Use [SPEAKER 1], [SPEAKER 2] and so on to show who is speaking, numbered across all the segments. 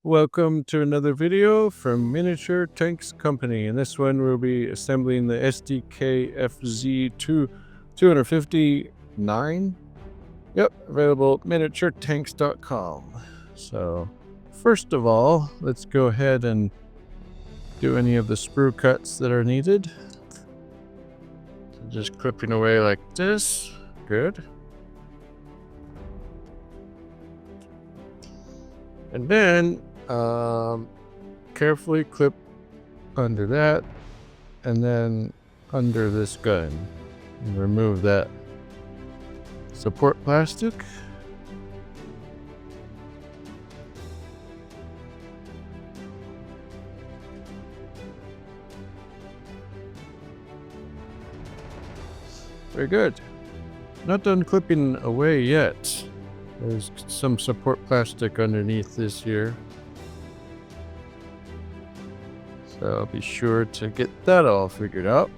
[SPEAKER 1] Welcome to another video from Miniature Tanks Company. In this one, we'll be assembling the Sd.Kfz 259. Yep, available at miniaturetanks.com. So, first of all, let's go ahead and do any of the sprue cuts that are needed. So just clipping away like this. Good. And then carefully clip under that and then under this gun and remove that support plastic. Very good. Not done clipping away yet. There's some support plastic underneath this here. So I'll be sure to get that all figured out.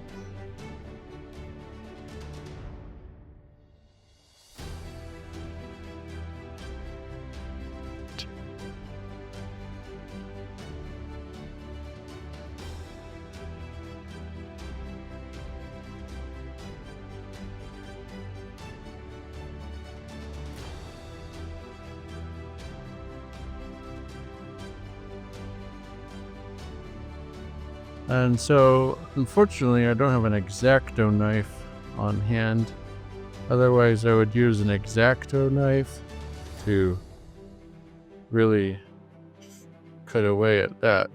[SPEAKER 1] And so, unfortunately, I don't have an X-Acto knife on hand. Otherwise, I would use an X-Acto knife to really cut away at that.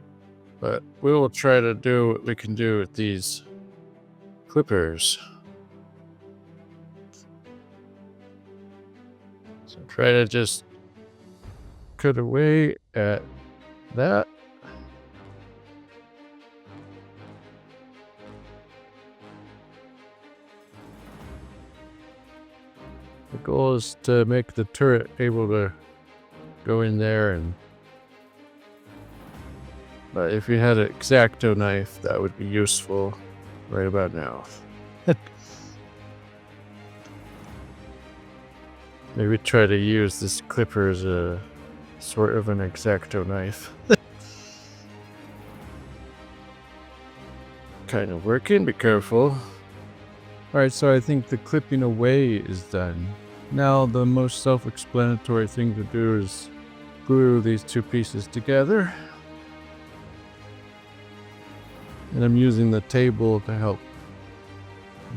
[SPEAKER 1] But we will try to do what we can do with these clippers. So try to just cut away at that. The goal is to make the turret able to go in there, but if you had an X-Acto knife, that would be useful right about now. Maybe try to use this clipper as a sort of an X-Acto knife. Kind of working, be careful. Alright, so I think the clipping away is done. Now the most self-explanatory thing to do is glue these two pieces together. And I'm using the table to help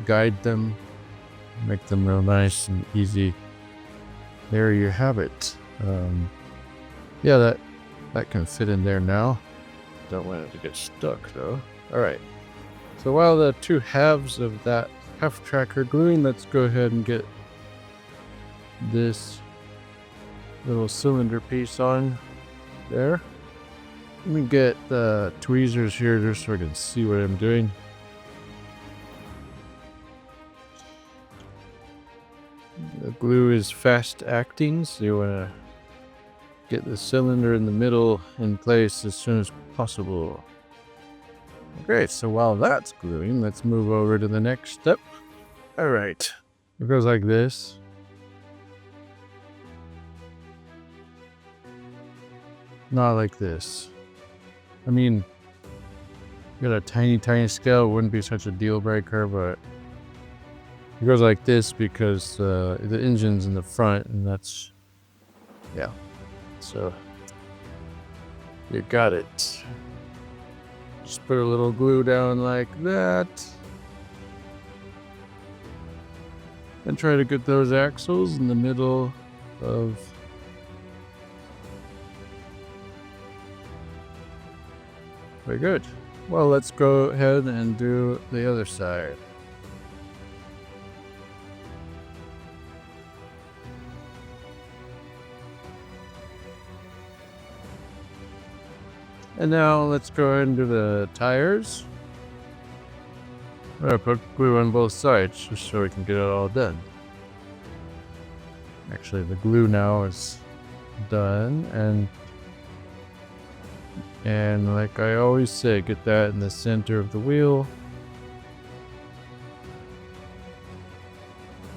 [SPEAKER 1] guide them, make them real nice and easy. There you have it. Yeah, that can fit in there now. Don't want it to get stuck though. Alright, so while the two halves of that half track are gluing, let's go ahead and get this little cylinder piece on there. Let me get the tweezers here just so I can see what I'm doing. The glue is fast acting, so you want to get the cylinder in the middle in place as soon as possible. Okay, so while that's gluing, let's move over to the next step. Alright, it goes like this. Not like this. I mean, got a tiny scale, it wouldn't be such a deal breaker, but it goes like this because the engine's in the front, and that's, yeah. So, you got it. Just put a little glue down like that. And try to get those axles in the middle of very good. Well, let's go ahead and do the other side. And now let's go ahead and do the tires. I'm gonna put glue on both sides just so we can get it all done. Actually, the glue now is done, and like I always say, get that in the center of the wheel.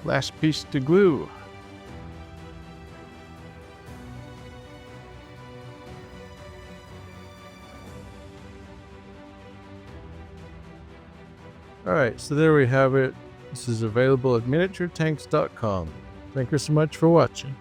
[SPEAKER 1] Last piece to glue. Alright, so there we have it. This is available at miniaturetanks.com. Thank you so much for watching.